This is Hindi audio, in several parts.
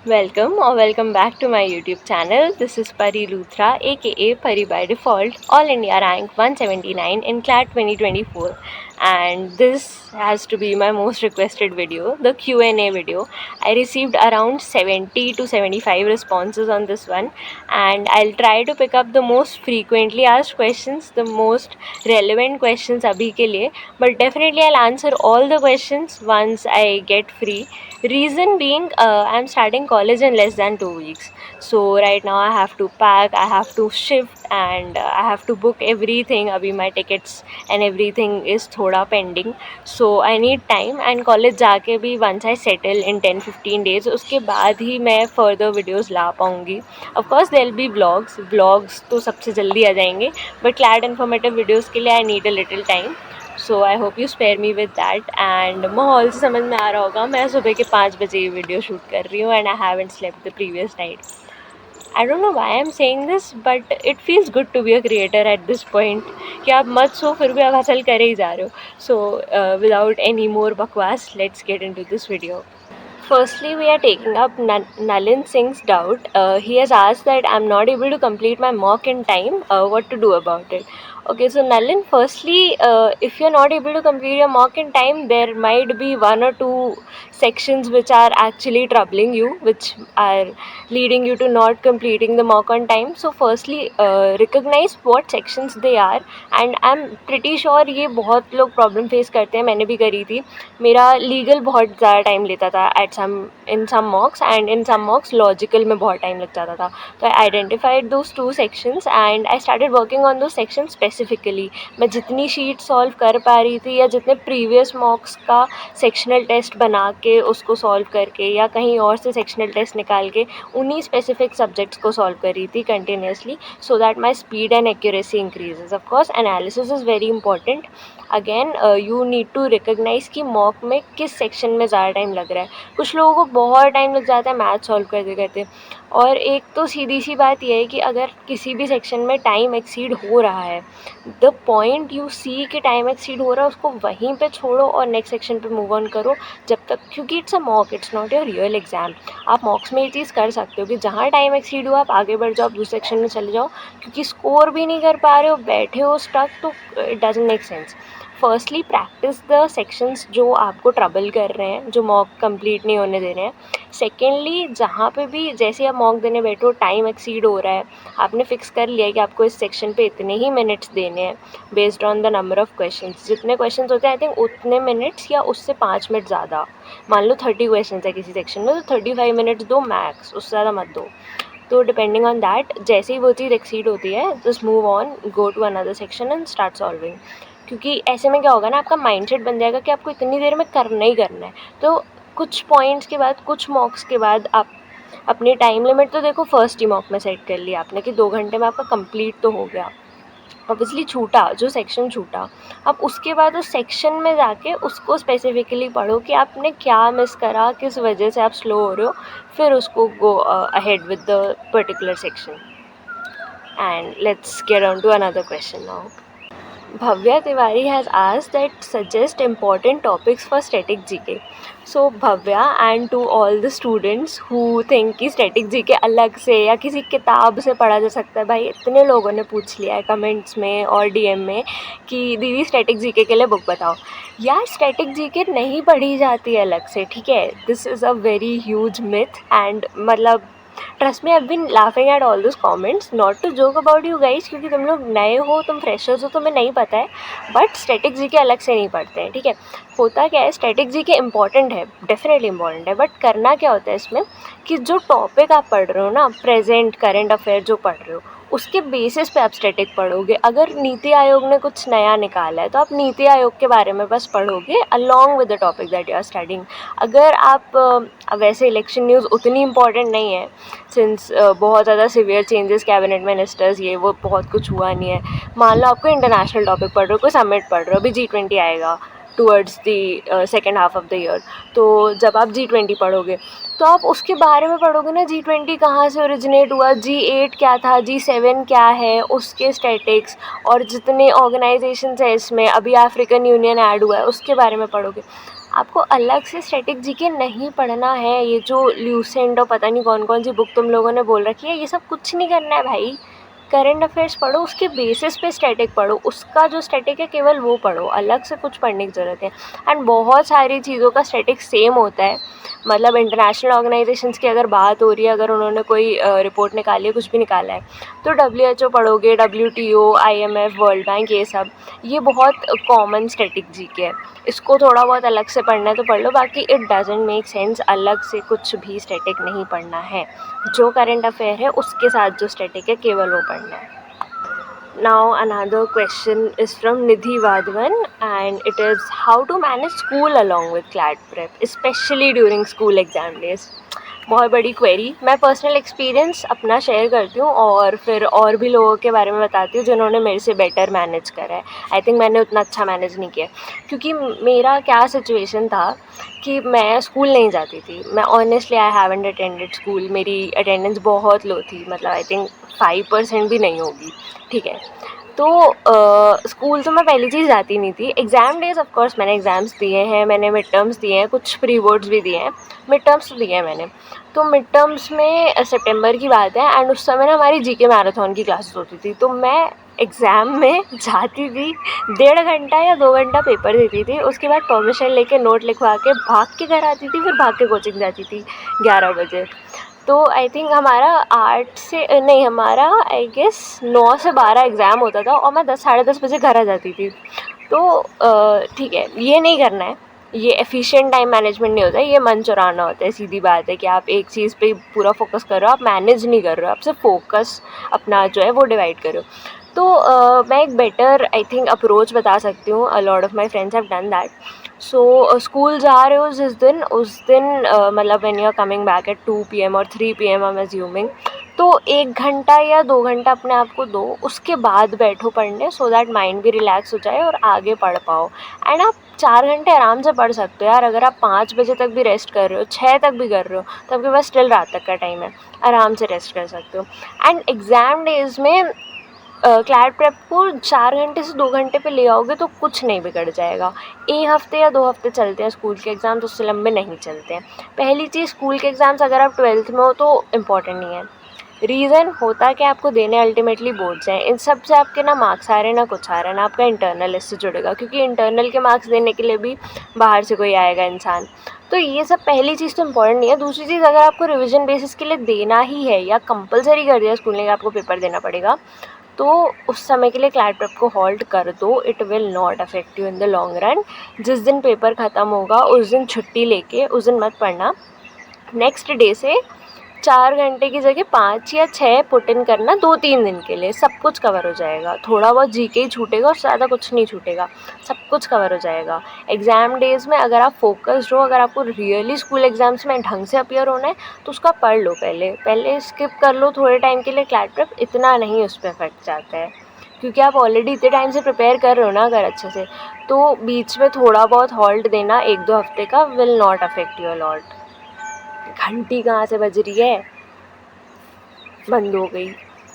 Welcome back to my YouTube channel. This is Pari Luthra, aka Pari by default, All India rank 179 in CLAT 2024, and this has to be my most requested video, the Q&A video. I received around 70 to 75 responses on this one, and I'll try to pick up the most frequently asked questions, the most relevant questions abhi ke liye, but definitely I'll answer all the questions once I get free. Reason being, I'm starting college in less than 2 weeks. So right now I have to pack, I have to shift, and I have to book everything. Abhi my tickets and everything is thoda pending. So I need time, and college जाके भी once I settle in 10-15 days, उसके बाद ही मैं further videos ला पाऊँगी. Of course there'll be vlogs तो सबसे जल्दी आ जाएंगे, but CLAT informative videos के लिए I need a little time. So I hope you spare me with that. And माहौल से समझ में आ रहा होगा, मैं सुबह के 5 बजे ये वीडियो शूट कर रही हूँ, and I haven't slept the previous night. I don't know why I am saying this, but it feels good to be a creator at this point कि आप मत सो फिर भी आप हसल करे ही जा रहे हो. सो विदाउट एनी मोर बकवास, let's get into this video. Firstly, we are taking up Nalin Singh's doubt. He has asked that I'm not able to complete my mock in time. What to do about it? Okay, so Nalin, firstly, if you're not able to complete your mock in time, there might be one or two sections which are actually troubling you, which are leading you to not completing the mock on time. So, firstly, recognize what sections they are, and I'm pretty sure ये बहुत लोग problem face करते हैं. मैंने भी करी थी. मेरा लीगल बहुत ज़्यादा टाइम लेता था इन सम मॉक्स, एंड इन सम मॉक्स लॉजिकल में बहुत टाइम लग जाता था. तो आई identified those 2 sections and I started working on those sections specifically. मैं जितनी शीट सॉल्व कर पा रही थी, या जितने प्रीवियस मॉक्स का सेक्शनल टेस्ट बना के उसको सॉल्व करके, या कहीं और से सेक्शनल टेस्ट निकाल के उन्हीं स्पेसिफिक सब्जेक्ट्स को सॉल्व कर रही थी continuously, so that my speed and accuracy increases. Of course analysis is very important. Again you need to recognise कि मॉक में किस सेक्शन में ज़्यादा टाइम लग रहा है. कुछ लोगों को बहुत टाइम लग जाता है मैथ सॉल्व करते करते. और एक तो सीधी सी बात यह है कि अगर किसी भी सेक्शन में टाइम एक्सीड हो रहा है, द पॉइंट यू सी कि टाइम एक्सीड हो रहा है, उसको वहीं पे छोड़ो और नेक्स्ट सेक्शन पे मूव ऑन करो जब तक, क्योंकि it's a mock, it's not your real exam. आप मॉक्स में ये चीज़ कर सकते हो कि जहाँ टाइम एक्सीड हुआ आप आगे बढ़ जाओ, आप दूसरे सेक्शन में चले जाओ, क्योंकि स्कोर भी नहीं कर पा रहे हो, बैठे हो स्टक, तो it doesn't make sense. Firstly practice the sections जो आपको ट्रबल कर रहे हैं, जो मॉक कंप्लीट नहीं होने दे रहे हैं. सेकेंडली, जहाँ पे भी जैसे आप मॉक देने बैठो टाइम एक्सीड हो रहा है, आपने फिक्स कर लिया है कि आपको इस सेक्शन पे इतने ही मिनट्स देने हैं based on the number of questions. जितने क्वेश्चंस होते हैं आई थिंक उतने मिनट्स या उससे 5 मिनट ज़्यादा. मान लो 30 क्वेश्चन है किसी सेक्शन में, तो 35 मिनट्स दो मैक्स, उससे ज़्यादा मत दो. तो डिपेंडिंग ऑन दैट, जैसे ही वो चीज़ एक्सीड होती है, just move on, go to another section and start solving. क्योंकि ऐसे में क्या होगा ना, आपका माइंडसेट बन जाएगा कि आपको इतनी देर में करना ही करना है. तो कुछ पॉइंट्स के बाद, कुछ मॉक्स के बाद आप अपनी टाइम लिमिट तो देखो फर्स्ट ही मॉक में सेट कर लिया आपने कि 2 घंटे में आपका कंप्लीट तो हो गया. ऑब्वियसली छूटा जो सेक्शन छूटा, अब उसके बाद उस सेक्शन में जाके उसको स्पेसिफिकली पढ़ो कि आपने क्या मिस करा, किस वजह से आप स्लो हो रहे हो, फिर उसको go ahead with the particular section. And let's get on to another question now. Bhavya Tiwari has asked that suggest important topics for static GK. So Bhavya, and to all the students who think कि static GK अलग से या किसी किताब से पढ़ा जा सकता है, भाई इतने लोगों ने पूछ लिया है कमेंट्स में और DM में कि दीदी static GK के लिए बुक बताओ. यार static GK नहीं पढ़ी जाती है अलग से, ठीक है. This is a very huge myth, and मतलब trust me, I have been laughing at all this comments, not to joke about you guys, क्योंकि तुम लोग नए हो, तुम फ्रेशर्स हो, तुम्हें नहीं पता है. बट स्टैटिक जीके अलग से नहीं पढ़ते हैं, ठीक है. होता क्या है, स्टैटिक जीके इंपॉर्टेंट है, डेफिनेटली इंपॉर्टेंट है, बट करना क्या होता है इसमें कि जो टॉपिक आप पढ़ रहे हो ना, प्रेजेंट करंट अफेयर जो पढ़ रहे हो, उसके बेसिस पे आप स्टैटिक पढ़ोगे. अगर नीति आयोग ने कुछ नया निकाला है तो आप नीति आयोग के बारे में बस पढ़ोगे along with the topic that you are studying. अगर आप वैसे इलेक्शन न्यूज़ उतनी इंपॉर्टेंट नहीं है, सिंस बहुत ज़्यादा सिवियर चेंजेस, कैबिनेट मिनिस्टर्स, ये वो बहुत कुछ हुआ नहीं है. मान लो आपको इंटरनेशनल टॉपिक पढ़ रहे हो, कोई समिट पढ़ रहे हो, अभी G20 आएगा towards the second half of the year, तो जब आप G20 पढ़ोगे तो आप उसके बारे में पढ़ोगे ना, G20 कहाँ से ओरिजिनेट हुआ, G8 क्या था, G7 क्या है, उसके स्टैटिक्स, और जितने ऑर्गेनाइजेशंस हैं इसमें, अभी अफ्रीकन यूनियन ऐड हुआ है उसके बारे में पढ़ोगे. आपको अलग से स्टैटिक जीके नहीं पढ़ना है। ये जो ल्यूसेंट और पता नहीं कौन कौन सी बुक तुम लोगों ने बोल रखी है, ये सब कुछ नहीं करना है भाई। करंट अफेयर्स पढ़ो, उसके बेसिस पे स्टैटिक पढ़ो, उसका जो स्टैटिक है केवल वो पढ़ो, अलग से कुछ पढ़ने की ज़रूरत है। एंड बहुत सारी चीज़ों का स्टैटिक सेम होता है, मतलब इंटरनेशनल ऑर्गेनाइजेशंस की अगर बात हो रही है, अगर उन्होंने कोई रिपोर्ट निकाली है, कुछ भी निकाला है, तो WHO पढ़ोगे, WTO, IMF, वर्ल्ड बैंक, ये सब, ये बहुत कॉमन स्टैटिक जीके है। इसको थोड़ा बहुत अलग से पढ़ना है तो पढ़ लो, बाकी इट डजेंट मेक सेंस अलग से कुछ भी स्टैटिक नहीं पढ़ना है। जो करंट अफेयर है उसके साथ जो स्टैटिक है केवल वो पढ़ना है। Now another question is from Nidhi Vadhavan, and it is how to manage school along with CLAT prep, especially during school exam days. बहुत बड़ी क्वेरी। मैं पर्सनल एक्सपीरियंस अपना शेयर करती हूँ और फिर और भी लोगों के बारे में बताती हूँ जिन्होंने मेरे से बेटर मैनेज करा है। आई थिंक मैंने उतना अच्छा मैनेज नहीं किया, क्योंकि मेरा क्या सिचुएशन था कि मैं स्कूल नहीं जाती थी। मैं honestly I haven't attended school, मेरी अटेंडेंस बहुत लो थी, मतलब आई थिंक 5% भी नहीं होगी, ठीक है। तो स्कूल तो मैं पहली चीज़ जाती नहीं थी। एग्ज़ाम डेज़ ऑफ कोर्स मैंने एग्ज़ाम्स दिए हैं, मैंने मिड टर्म्स दिए हैं, कुछ प्री बोर्ड्स भी दिए हैं, मिड टर्म्स तो दिए हैं मैंने। तो मिड टर्म्स में सितंबर की बात है, एंड उस समय ना हमारी जीके मैराथन की क्लासेस होती थी, तो मैं एग्ज़ाम में जाती थी, 1.5 घंटा या 2 घंटा पेपर देती थी, उसके बाद परमिशन लेके नोट लिखवा के भाग के घर आती थी, फिर भाग के कोचिंग जाती थी 11 बजे। तो आई थिंक हमारा 8 से नहीं, हमारा आई गेस 9 से 12 एग्ज़ाम होता था और मैं 10 साढ़े 10 बजे घर आ जाती थी। तो ठीक है, ये नहीं करना है, ये एफिशिएंट टाइम मैनेजमेंट नहीं होता है, ये मन चुराना होता है। सीधी बात है कि आप एक चीज़ पे पूरा फोकस कर रहे हो, आप मैनेज नहीं कर रहे हो, आप सिर्फ फोकस अपना जो है वो डिवाइड कर रहे हो। तो मैं एक बेटर आई थिंक अप्रोच बता सकती हूँ। A lot of my friends have done that. So school जा रहे हो उस दिन मतलब when you are coming back at 2 PM और 3 PM आई एम अज्यूमिंग, तो 1 घंटा या 2 घंटा अपने आप को दो, उसके बाद बैठो पढ़ने, सो दैट माइंड भी रिलैक्स हो जाए और आगे पढ़ पाओ। एंड आप 4 घंटे आराम से पढ़ सकते हो यार। अगर आप 5 बजे तक भी रेस्ट कर रहे हो, 6 तक भी कर रहे हो, तो आपके पास स्टिल रात तक का टाइम है, आराम से रेस्ट कर सकते हो। एंड एग्ज़ाम डेज़ में क्लैट प्रेप को 4 घंटे से 2 घंटे पे ले आओगे तो कुछ नहीं बिगड़ जाएगा। 1 हफ़्ते या 2 हफ़्ते चलते हैं स्कूल के एग्ज़ाम, तो उससे लंबे नहीं चलते हैं। पहली चीज़, स्कूल के एग्ज़ाम्स अगर आप 12th में हो तो इम्पॉर्टेंट नहीं है। रीज़न होता है कि आपको देने अल्टीमेटली बोर्ड्स हैं। इन सब से आपके ना मार्क्स आ रहे हैं ना कुछ आ रहा है, ना आपका इंटरनल इससे जुड़ेगा, क्योंकि इंटरनल के मार्क्स देने के लिए भी बाहर से कोई आएगा इंसान। तो ये सब पहली चीज़ तो इम्पॉर्टेंट नहीं है। दूसरी चीज़, अगर आपको रिविजन बेसिस के लिए देना ही है या कंपलसरी कर दिया स्कूल ने कि आपको पेपर देना पड़ेगा, तो उस समय के लिए क्लैट प्रेप को हॉल्ट कर दो। It will not affect you in the long run. जिस दिन पेपर ख़त्म होगा उस दिन छुट्टी लेके उस दिन मत पढ़ना। नेक्स्ट डे से 4 घंटे की जगह 5 या 6 पुट इन करना 2-3 दिन के लिए, सब कुछ कवर हो जाएगा। थोड़ा बहुत जीके ही छूटेगा, उससे ज़्यादा कुछ नहीं छूटेगा, सब कुछ कवर हो जाएगा। एग्ज़ाम डेज़ में अगर आप फोकस्ड हो, अगर आपको रियली स्कूल एग्ज़ाम्स में ढंग से अपीयर होना है, तो उसका पढ़ लो, पहले स्किप कर लो थोड़े टाइम के लिए क्लैट प्रेप, इतना नहीं उस पर इफेक्ट जाता है, क्योंकि आप ऑलरेडी इतने टाइम से प्रिपेयर कर रहे हो ना अगर अच्छे से, तो बीच में थोड़ा बहुत हॉल्ट देना 1-2 हफ्ते का will not affect you a lot. घंटी कहाँ से बज रही है? बंद हो गई।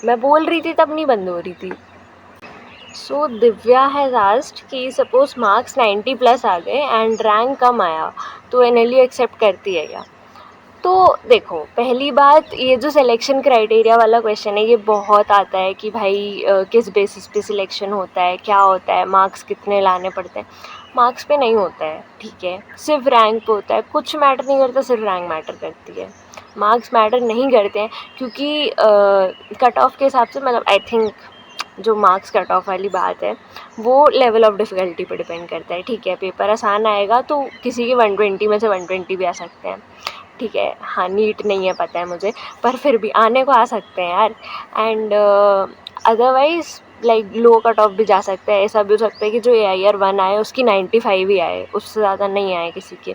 मैं बोल रही थी तब नहीं बंद हो रही थी। सो दिव्या हैज़ आस्क्ड कि सपोज मार्क्स 90+ आ गए एंड रैंक कम आया, तो NLU एक्सेप्ट करती है क्या? तो देखो, पहली बात, ये जो सिलेक्शन क्राइटेरिया वाला क्वेश्चन है, ये बहुत आता है कि भाई किस बेसिस पे सिलेक्शन होता है, क्या होता है, मार्क्स कितने लाने पड़ते हैं। मार्क्स पे नहीं होता है, ठीक है, सिर्फ रैंक पे होता है। कुछ मैटर नहीं करता, सिर्फ रैंक मैटर करती है। मार्क्स मैटर नहीं करते हैं, क्योंकि कट ऑफ के हिसाब से, मतलब आई थिंक जो मार्क्स कट ऑफ वाली बात है वो लेवल ऑफ डिफ़िकल्टी पे डिपेंड करता है, ठीक है। पेपर आसान आएगा तो किसी के 120 में से 120 भी आ सकते हैं, ठीक है। हाँ, नीट नहीं है पता है मुझे, पर फिर भी आने को आ सकते हैं यार। And otherwise like low cut off भी जा सकता है। ऐसा भी हो सकता है कि जो AIR 1 आए उसकी 95 ही आए, उससे ज़्यादा नहीं आए किसी के।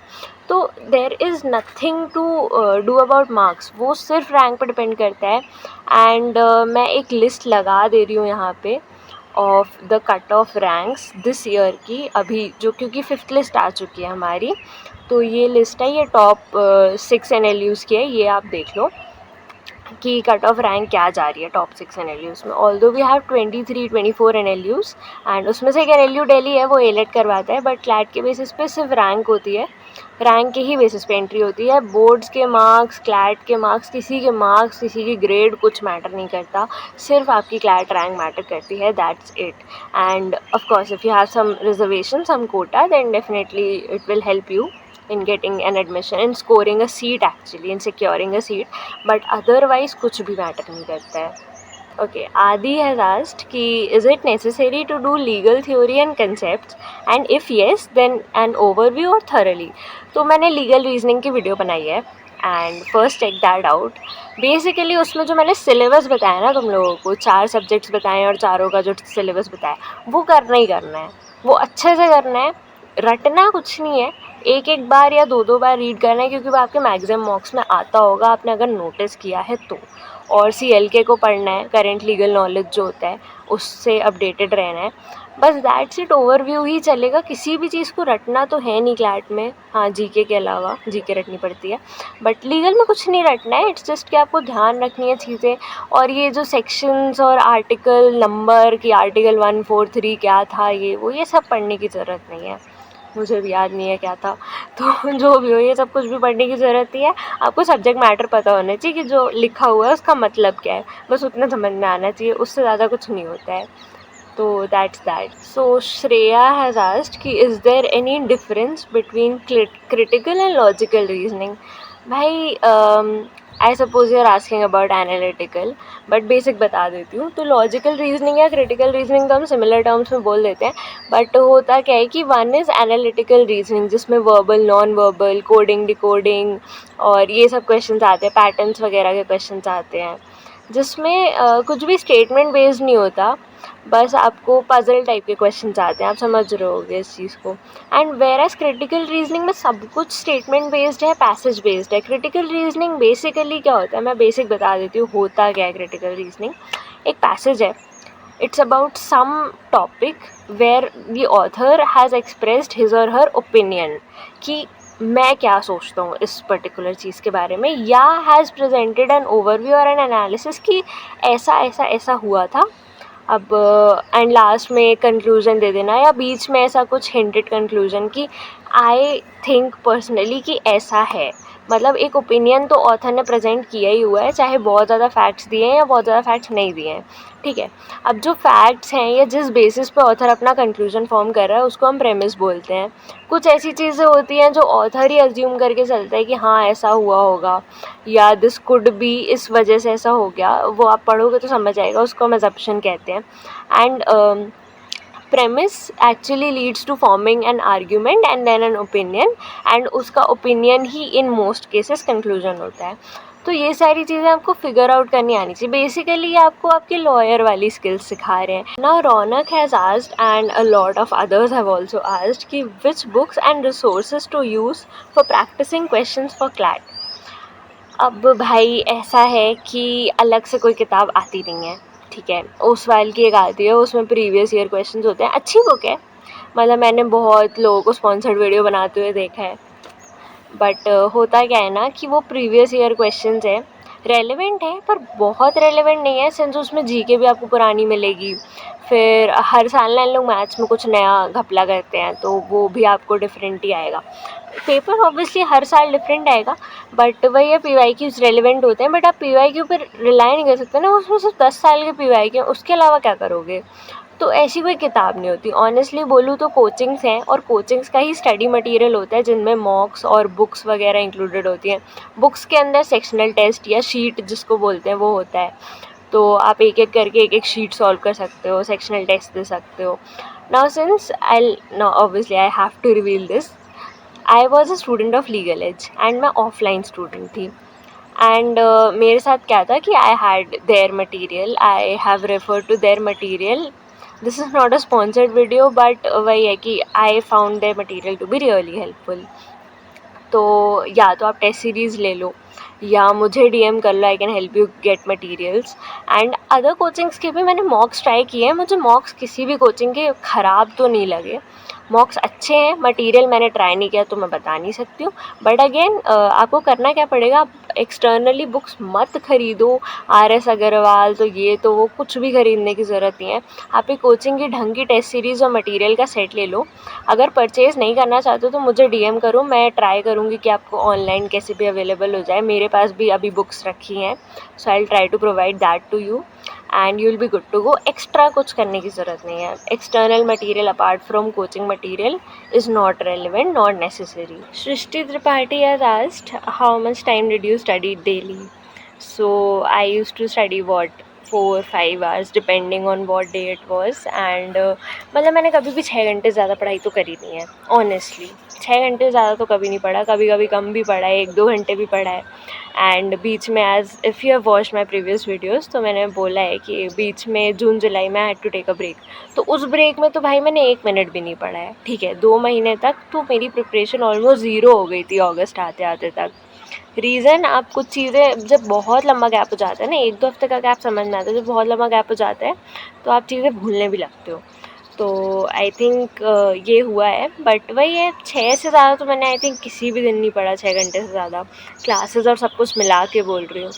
तो there is nothing to do about marks, वो सिर्फ रैंक पर डिपेंड करता है। एंड मैं एक लिस्ट लगा दे रही हूँ यहाँ पे of the cut off ranks this year की, अभी जो, क्योंकि 5th लिस्ट आ चुकी है हमारी, तो ये लिस्ट है, ये टॉप 6 NLUs की है, ये आप देख लो। कि कट ऑफ रैंक क्या जा रही है टॉप 6 NLUs में। Although we have 23-24 NLUs and उसमें से एक NLU दिल्ली है, वो एलेट करवाता है, बट क्लैट के बेसिस पे सिर्फ रैंक होती है, रैंक के ही बेसिस पे एंट्री होती है। बोर्ड्स के मार्क्स, क्लैट के मार्क्स, किसी के मार्क्स, किसी की ग्रेड कुछ मैटर नहीं करता, सिर्फ आपकी क्लैट रैंक मैटर करती है, that's it. And of course if you have some reservation, some quota, then definitely it will help you in getting an admission, in scoring a seat actually, in securing a seat, but otherwise कुछ भी मैटर नहीं करता है। Okay, Adi has asked कि is it necessary to do legal theory and concepts, and if yes then an overview or thoroughly। तो मैंने legal reasoning की वीडियो बनाई है and first check that out. Basically उसमें जो मैंने सिलेबस बताया ना तुम लोगों को, 4 सब्जेक्ट्स बताए और चारों का जो सिलेबस बताया, वो करना ही करना है, वो अच्छे से करना है, रटना कुछ नहीं है, एक एक बार या दो बार रीड करना है, क्योंकि वो आपके मैक्सिमम मॉक्स में आता होगा, आपने अगर नोटिस किया है तो। और CLK को पढ़ना है, करेंट लीगल नॉलेज जो होता है उससे अपडेटेड रहना है, बस दैट्स इट। ओवरव्यू ही चलेगा, किसी भी चीज़ को रटना तो है नहीं क्लैट में, हाँ GK के अलावा, GK रटनी पड़ती है, बट लीगल में कुछ नहीं रटना है, इट्स जस्ट कि आपको ध्यान रखनी है चीज़ें। और ये जो सेक्शंस और आर्टिकल नंबर की आर्टिकल 143 क्या था, ये सब पढ़ने की ज़रूरत नहीं है, मुझे भी याद नहीं है क्या था, तो जो भी हो ये सब कुछ भी पढ़ने की ज़रूरत नहीं है। आपको सब्जेक्ट मैटर पता होना चाहिए कि जो लिखा हुआ है उसका मतलब क्या है, बस उतना समझ में आना चाहिए, उससे ज़्यादा कुछ नहीं होता है। तो that's that. So Shreya has asked कि is there any difference between critical and logical reasoning. भाई I suppose you are asking about analytical, but basic बता देती हूँ। तो लॉजिकल रीजनिंग या क्रिटिकल रीजनिंग तो हम सिमिलर टर्म्स में बोल देते हैं, बट होता क्या है कि वन इज़ एनालिटिकल रीजनिंग, जिसमें verbal, non verbal, coding, decoding और ये सब क्वेश्चंस आते हैं, पैटर्न्स वगैरह के क्वेश्चंस आते हैं, जिसमें कुछ भी स्टेटमेंट बेस्ड नहीं होता, बस आपको पजल टाइप के क्वेश्चंस आते हैं, आप समझ रहे होगे इस चीज़ को। एंड वेयरएज क्रिटिकल रीजनिंग में सब कुछ स्टेटमेंट बेस्ड है, पैसेज बेस्ड है। क्रिटिकल रीजनिंग बेसिकली क्या होता है, मैं बेसिक बता देती हूँ, होता क्या है क्रिटिकल रीजनिंग। एक पैसेज है, it's about some topic where the author has expressed his और हर ओपिनियन कि मैं क्या सोचता हूँ इस पर्टिकुलर चीज़ के बारे में, या हैज़ प्रेजेंटेड एन ओवरव्यू और एन एनालिसिस कि ऐसा ऐसा ऐसा हुआ था, अब एंड लास्ट में कंक्लूजन दे देना, या बीच में ऐसा कुछ हिंटेड कंक्लूजन कि आई थिंक पर्सनली कि ऐसा है। मतलब एक ओपिनियन तो ऑथर ने प्रेजेंट किया ही हुआ है, चाहे बहुत ज़्यादा फैक्ट्स दिए हैं या बहुत ज़्यादा फैक्ट्स नहीं दिए हैं, ठीक है। अब जो फैक्ट्स हैं या जिस बेसिस पे ऑथर अपना कंक्लूजन फॉर्म कर रहा है उसको हम प्रेमिस बोलते हैं। कुछ ऐसी चीज़ें होती हैं जो ऑथर ही अज्यूम करके चलता है कि हाँ ऐसा हुआ होगा, या दिस कुड बी, इस वजह से ऐसा हो गया, वो आप पढ़ोगे तो समझ आएगा, उसको हम assumption कहते हैं। And premise actually leads to forming an argument and then an opinion, and उसका opinion he in most cases conclusion होता है। तो ये सारी चीज़ें आपको फिगर आउट करनी आनी चाहिए। बेसिकली आपको आपकी लॉयर वाली स्किल्स सिखा रहे हैं। Now Raunak has asked and a lot of others have also asked कि which books and resources to use for practising questions for CLAT. अब भाई ऐसा है कि अलग से कोई किताब आती नहीं है, ठीक है। उस वाल की एक आती है, उसमें प्रीवियस ईयर क्वेश्चंस होते हैं, अच्छी बुक है, मतलब मैंने बहुत लोगों को स्पॉन्सर्ड वीडियो बनाते हुए देखा है, बट होता क्या है ना कि वो प्रीवियस ईयर क्वेश्चंस है, रेलेवेंट है पर बहुत रेलेवेंट नहीं है, सिंस उसमें जीके भी आपको पुरानी मिलेगी, फिर हर साल ना इन लोग मैथ्स में कुछ नया घपला करते हैं, तो वो भी आपको डिफरेंट ही आएगा। पेपर ऑब्वियसली हर साल डिफरेंट आएगा, बट वही है, PYQs रेलिवेंट होते हैं, बट आप PYQ पर रिलाई नहीं कर सकते ना, उसमें सिर्फ 10 साल के PYQ, उसके अलावा क्या करोगे। तो ऐसी कोई किताब नहीं होती। ऑनेस्टली बोलूँ तो कोचिंग्स हैं, और कोचिंग्स का ही स्टडी मटेरियल होता है जिनमें मॉक्स और बुक्स वगैरह इंक्लूडेड होती हैं। बुक्स के अंदर सेक्शनल टेस्ट या शीट जिसको बोलते हैं वो होता है, तो आप एक एक करके एक एक शीट सॉल्व कर सकते हो, सेक्शनल टेस्ट दे सकते हो। Now since obviously I have to reveal this, I was a student of Legal Edge and मैं ऑफलाइन स्टूडेंट थी, एंड मेरे साथ क्या था कि I had their material, I have refer to their material. This is not a sponsored video, but वही है कि I found their material to be really helpful. तो या तो आप टेस्ट सीरीज़ ले लो या मुझे DM कर लो, I can help you get materials. And other coachings के भी मैंने मॉक्स ट्राई किए हैं, मुझे मॉक्स किसी भी कोचिंग के ख़राब तो नहीं लगे, मॉक्स अच्छे हैं, मटेरियल मैंने ट्राई नहीं किया तो मैं बता नहीं सकती हूँ। बट अगेन आपको करना क्या पड़ेगा, आप एक्सटर्नली बुक्स मत खरीदो, RS अग्रवाल तो ये तो वो, कुछ भी खरीदने की ज़रूरत नहीं है। आप एक कोचिंग की ढंग की टेस्ट सीरीज़ और मटेरियल का सेट ले लो। अगर परचेज़ नहीं करना चाहते हो तो मुझे DM करो, मैं ट्राई करूँगी कि आपको ऑनलाइन कैसे भी अवेलेबल हो जाए। मेरे पास भी अभी बुक्स रखी हैं, so I will try to provide that to you and you will be good to go. Extra कुछ करने की ज़रूरत नहीं है। External material apart from coaching material is not relevant, not necessary. Shrishti Tripathi has asked, how much time did you study daily? So I used to study 4-5 hours depending on what day it was and मतलब मैंने कभी भी 6 घंटे ज़्यादा पढ़ाई तो करी नहीं है ऑनेस्टली। 6 घंटे ज़्यादा तो कभी नहीं पढ़ा, कभी कभी कम भी पढ़ा है, 1-2 घंटे भी पढ़ा है। एंड बीच में as if you have watched my previous videos तो मैंने बोला है कि बीच में जून जुलाई में I had to take a break, तो उस ब्रेक में तो भाई मैंने 1 मिनट भी नहीं पढ़ा है, ठीक है। 2 महीने तक तो मेरी प्रिपरेशन ऑलमोस्ट ज़ीरो हो गई थी अगस्त आते आते तक। रीज़न, आप कुछ चीज़ें जब बहुत लंबा गैप हो जाता है ना, 1-2 हफ्ते का गैप समझ में आता है, जब बहुत लंबा गैप हो जाता है तो आप चीज़ें भूलने भी लगते हो। तो आई थिंक ये हुआ है, बट वही है, 6 से ज़्यादा तो मैंने आई थिंक किसी भी दिन नहीं पढ़ा, 6 घंटे से ज़्यादा, क्लासेस और सब कुछ मिला के बोल रही हूँ।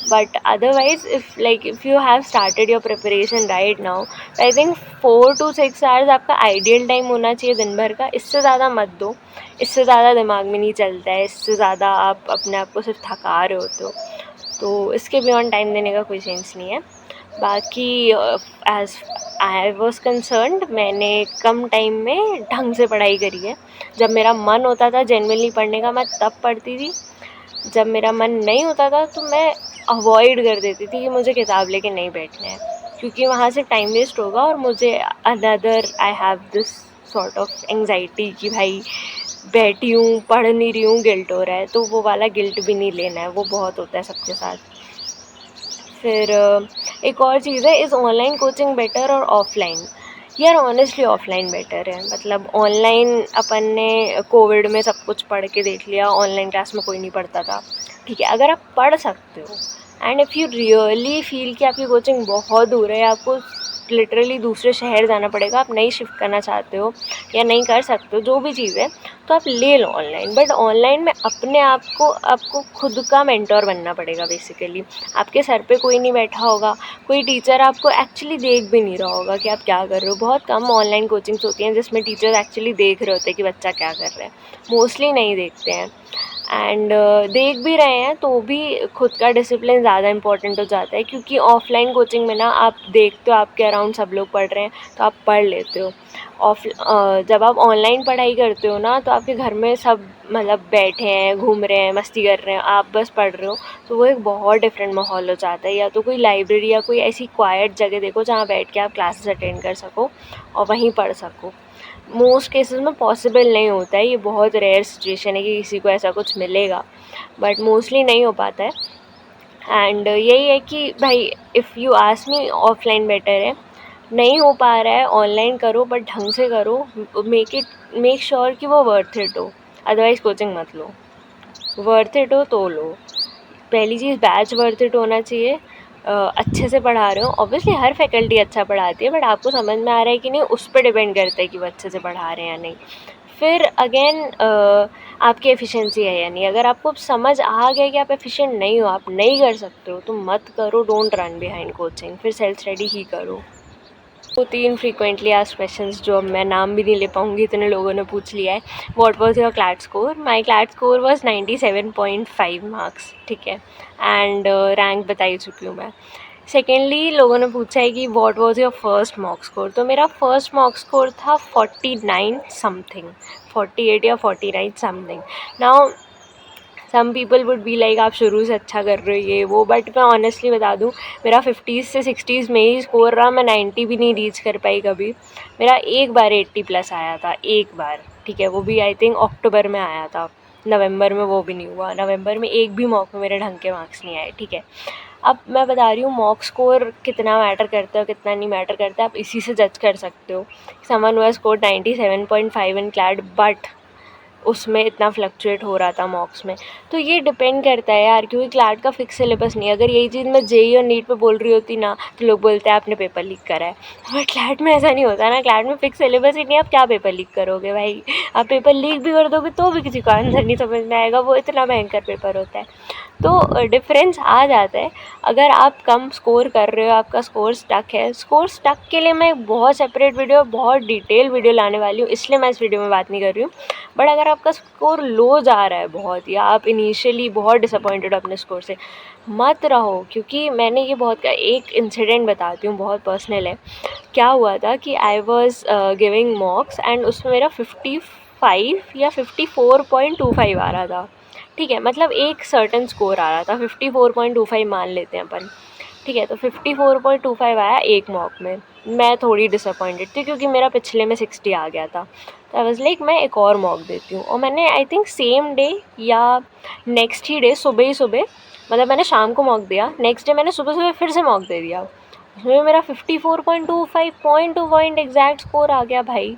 But otherwise if you have started your preparation right now, तो आई थिंक 4 to 6 आवर्स आपका आइडियल टाइम होना चाहिए दिन भर का। इससे ज़्यादा मत दो, इससे ज़्यादा दिमाग में नहीं चलता है, इससे ज़्यादा आप अपने आप को सिर्फ थका रहे होते हो, तो इसके बियॉन्ड टाइम देने का कोई सेंस नहीं है। बाकी एज आई वॉज कंसर्न्ड, मैंने कम टाइम में ढंग से पढ़ाई करी है। जब मेरा मन होता था जेन्युइनली पढ़ने का, मैं तब पढ़ती थी। जब मेरा मन नहीं होता था तो मैं अवॉइड कर देती थी कि मुझे किताब लेके नहीं बैठना है, क्योंकि वहाँ से टाइम वेस्ट होगा और मुझे another I have this sort of anxiety कि भाई बैठी हूँ, पढ़ नहीं रही हूँ, गिल्ट हो रहा है, तो वो वाला गिल्ट भी नहीं लेना है, वो बहुत होता है सबके साथ। फिर एक और चीज़ है, इज़ ऑनलाइन कोचिंग बेटर और ऑफलाइन? यार ऑनेस्टली ऑफलाइन बेटर है। मतलब ऑनलाइन अपन ने कोविड में सब कुछ पढ़ के देख लिया, ऑनलाइन क्लास में कोई नहीं पढ़ता था, ठीक है। अगर आप पढ़ सकते हो and if you really feel कि आपकी कोचिंग बहुत दूर है, आपको लिटरली दूसरे शहर जाना पड़ेगा, आप नहीं शिफ्ट करना चाहते हो या नहीं कर सकते हो, जो भी चीज़ है, तो आप ले लो ऑनलाइन। बट ऑनलाइन में अपने आप को, आपको खुद का मेंटोर बनना पड़ेगा बेसिकली। आपके सर पे कोई नहीं बैठा होगा, कोई टीचर आपको एक्चुअली देख भी नहीं रहा होगा कि आप क्या कर रहे हो। बहुत कम ऑनलाइन कोचिंग्स होती हैं जिसमें टीचर्स एक्चुअली देख रहे होते हैं कि बच्चा क्या कर रहा है, मोस्टली नहीं देखते हैं। एंड देख भी रहे हैं तो भी खुद का डिसिप्लिन ज़्यादा इंपॉर्टेंट हो जाता है, क्योंकि ऑफलाइन कोचिंग में ना आप देखते हो आपके अराउंड सब लोग पढ़ रहे हैं तो आप पढ़ लेते हो। जब आप ऑनलाइन पढ़ाई करते हो ना, तो आपके घर में सब मतलब बैठे हैं, घूम रहे हैं, मस्ती कर रहे हैं, आप बस पढ़ रहे हो, तो वो एक बहुत डिफरेंट माहौल हो जाता है। या तो कोई लाइब्रेरी या कोई ऐसी क्वाइट जगह देखो जहाँ बैठ के आप क्लासेस अटेंड कर सको और वहीं पढ़ सको। मोस्ट केसेस में पॉसिबल नहीं होता है, ये बहुत रेयर सिचुएशन है कि किसी को ऐसा कुछ मिलेगा, बट मोस्टली नहीं हो पाता है। एंड यही है कि भाई if you ask me, offline better है। नहीं हो पा रहा है ऑनलाइन करो, बट ढंग से करो, मेक श्योर कि वो वर्थ इट हो, अदरवाइज़ कोचिंग मत लो। वर्थ इट हो तो लो। पहली चीज़, बैच वर्थ इट होना चाहिए, अच्छे से पढ़ा रहे हो। ऑब्वियसली हर फैकल्टी अच्छा पढ़ाती है, बट आपको समझ में आ रहा है कि नहीं, उस पर डिपेंड करता है कि वो अच्छे से पढ़ा रहे हैं या नहीं। फिर अगेन आपकी एफिशिएंसी है या नहीं। अगर आपको समझ आ गया कि आप एफिशिएंट नहीं हो, आप नहीं कर सकते हो, तो मत करो, डोंट रन बिहाइंड कोचिंग, फिर सेल्फ स्टडी ही करो। 2-3 फ्रीक्वेंटली आस्क्ड क्वेश्चंस जो अब मैं नाम भी नहीं ले पाऊँगी, इतने लोगों ने पूछ लिया है। What was your CLAT score? My CLAT score was 97.5 marks, ठीक है। एंड रैंक बता ही चुकी हूँ मैं। सेकेंडली लोगों ने पूछा है कि what was your first mock score? तो मेरा फर्स्ट मॉक स्कोर था 49 समथिंग, 48 या 49 something. Now some people would be like आप शुरू से अच्छा कर रहे हो ये वो, बट मैं ऑनेस्टली बता दूँ, मेरा 50s से 60s में ही स्कोर रहा, मैं 90 भी नहीं रीच कर पाई कभी। मेरा एक बार 80+ आया था, एक बार, ठीक है, वो भी आई थिंक अक्टूबर में आया था, नवंबर में वो भी नहीं हुआ। नवंबर में एक भी मॉक में मेरे ढंग के मार्क्स नहीं आए, ठीक है। अब मैं बता रही हूँ मॉक स्कोर कितना मैटर करता है, कितना नहीं मैटर करता है, आप इसी से जज कर सकते हो। समवन हुआ स्कोर 97.5 इन क्लैट, बट उसमें इतना फ्लक्चुएट हो रहा था मॉक्स में। तो ये डिपेंड करता है यार, क्योंकि क्लैट का फिक्स सिलेबस नहीं है। अगर यही चीज़ मैं जेईई और नीट पे बोल रही होती ना, तो लोग बोलते हैं आपने पेपर लीक करा है। बट क्लैट में ऐसा नहीं होता ना, क्लैट में फिक्स सिलेबस ही नहीं है, आप क्या पेपर लीक करोगे भाई। आप पेपर लीक भी कर दोगे तो भी किसी को आंसर नहीं समझ में आएगा, वो इतना भयंकर पेपर होता है। तो डिफरेंस आ जाता है। अगर आप कम स्कोर कर रहे हो, आपका स्कोर स्टक है, स्कोर स्टक के लिए मैं बहुत सेपरेट वीडियो, बहुत डिटेल वीडियो लाने वाली हूँ, इसलिए मैं इस वीडियो में बात नहीं कर रही हूँ। बट अगर आपका स्कोर लो जा रहा है बहुत, या आप इनिशियली बहुत डिसअपॉइंटेड हो अपने स्कोर से, मत रहो। क्योंकि मैंने ये बहुत एक इंसिडेंट बताती हूँ, बहुत पर्सनल है। क्या हुआ था कि आई वॉज गिविंग मॉक्स एंड उसमें मेरा 55 या 54.25 आ रहा था। ठीक है, मतलब एक सर्टन स्कोर आ रहा था, 54.25 मान लेते हैं अपन। ठीक है, तो 54.25 आया एक मॉक में। मैं थोड़ी डिसअपॉइंटेड थी क्योंकि मेरा पिछले में 60 आ गया था। तो आई वाज लाइक मैं एक और मॉक देती हूँ। और मैंने आई थिंक सेम डे या नेक्स्ट ही डे सुबह ही सुबह, मतलब मैंने शाम को मॉक दिया, नेक्स्ट डे मैंने सुबह सुबह फिर से मॉक दे दिया। उसमें मेरा 54.25 पॉइंट एग्जैक्ट स्कोर आ गया भाई।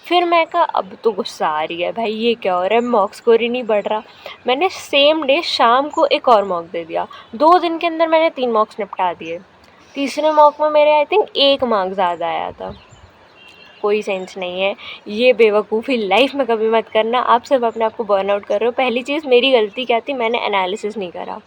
फिर मैं कहा अब तो गुस्सा आ रही है भाई, ये क्या हो रहा है, मॉक स्कोर ही नहीं बढ़ रहा। मैंने सेम डे शाम को एक और मॉक दे दिया। 2 दिन के अंदर मैंने 3 मॉक्स निपटा दिए। तीसरे मॉक में मेरे आई थिंक 1 मार्क ज़्यादा आया था। कोई सेंस नहीं है, ये बेवकूफ़ी लाइफ में कभी मत करना। आप सिर्फ अपने आप को बर्नआउट कर रहे हो। पहली चीज़, मेरी गलती क्या थी, मैंने एनालिसिस नहीं करा।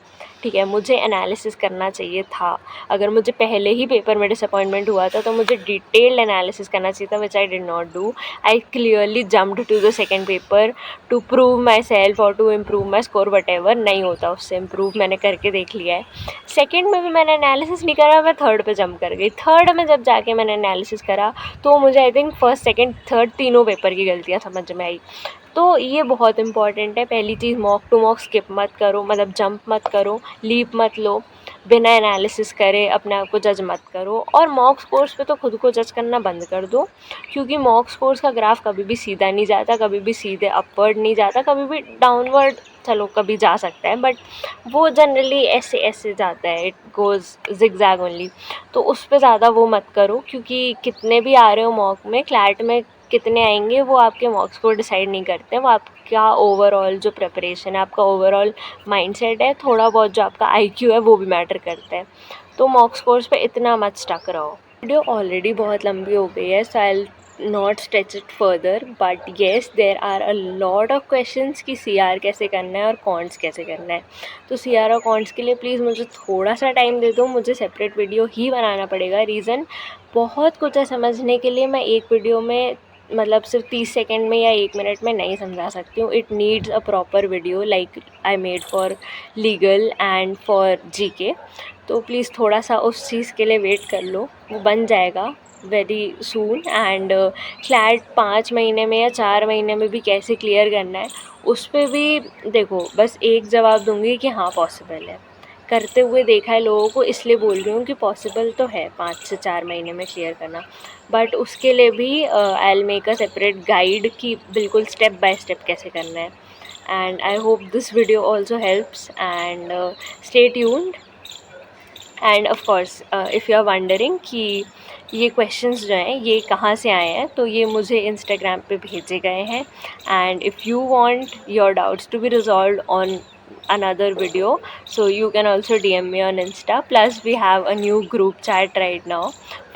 ठीक है, मुझे एनालिसिस करना चाहिए था। अगर मुझे पहले ही पेपर में डिसअपॉइंटमेंट हुआ था तो मुझे डिटेल्ड एनालिसिस करना चाहिए था, which I did not do. I clearly jumped to the second paper to prove myself और to improve my score. Whatever नहीं होता उससे इम्प्रूव, मैंने करके देख लिया है। सेकेंड में भी मैंने एनालिसिस नहीं करा, मैं थर्ड पे जंप कर गई। थर्ड में जब जाके मैंने एनालिसिस करा तो मुझे I think first second third तीनों पेपर की गलतियाँ समझ में आई। तो ये बहुत इंपॉर्टेंट है। पहली चीज़, मॉक टू मॉक स्किप मत करो, मतलब जंप मत करो, लीप मत लो, बिना एनालिसिस करे अपने आप को जज मत करो। और मॉक स्कोर्स पे तो खुद को जज करना बंद कर दो, क्योंकि मॉक स्कोर्स का ग्राफ कभी भी सीधा नहीं जाता, कभी भी सीधे अपवर्ड नहीं जाता, कभी भी डाउनवर्ड चलो कभी जा सकता है, बट वो जनरली ऐसे ऐसे जाता है, इट गोज़ जिगजैग ओनली। तो उस पे ज़्यादा वो मत करो, क्योंकि कितने भी आ रहे हो मॉक में, क्लैट में कितने आएंगे वो आपके मार्क्स को डिसाइड नहीं करते हैं। वो आपका ओवरऑल जो प्रिपरेशन है, आपका ओवरऑल माइंडसेट है, थोड़ा बहुत जो आपका आईक्यू है वो भी मैटर करता है। तो मॉक स्कोर्स पे इतना मत स्टक रहो। वीडियो ऑलरेडी बहुत लंबी हो गई है, so I not stretch it further, but yes there are a lot of questions कि सी आर कैसे करना है और कॉन्ट्स कैसे करना है। तो सी आर और कॉन्ट्स के लिए प्लीज़ मुझे थोड़ा सा टाइम दे दो, मुझे सेपरेट वीडियो ही बनाना पड़ेगा। रीज़न बहुत कुछ है समझने के लिए, मैं एक वीडियो में मतलब सिर्फ 30 सेकेंड में या 1 मिनट में नहीं समझा सकती हूँ। It needs a proper video like I made for legal and for GK. तो प्लीज़ थोड़ा सा उस चीज़ के लिए वेट कर लो, वो बन जाएगा वेरी सून। एंड क्लैट 5 महीने में या 4 महीने में भी कैसे क्लियर करना है, उस पर भी देखो, बस एक जवाब दूंगी कि हाँ पॉसिबल है। करते हुए देखा है लोगों को, इसलिए बोल रही हूँ कि पॉसिबल तो है 5 से 4 महीने में क्लियर करना। बट उसके लिए भी I will make a separate guide कि बिल्कुल स्टेप बाय स्टेप कैसे करना है। And I hope this video also helps and stay tuned. And of course if you are wondering कि ये क्वेश्चंस जो हैं ये कहाँ से आए हैं, तो ये मुझे इंस्टाग्राम पे भेजे गए हैं। And if you want your doubts to be resolved on another video, so you can also DM me on Insta. Plus we have a new group chat right now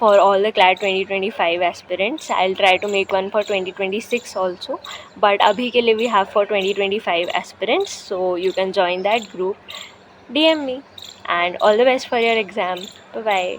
for all the CLAT 2025 aspirants. I'll try to make one for 2026 also, but abhi ke liye we have for 2025 aspirants, so you can join that group. DM me, and all the best for your exam. Bye bye.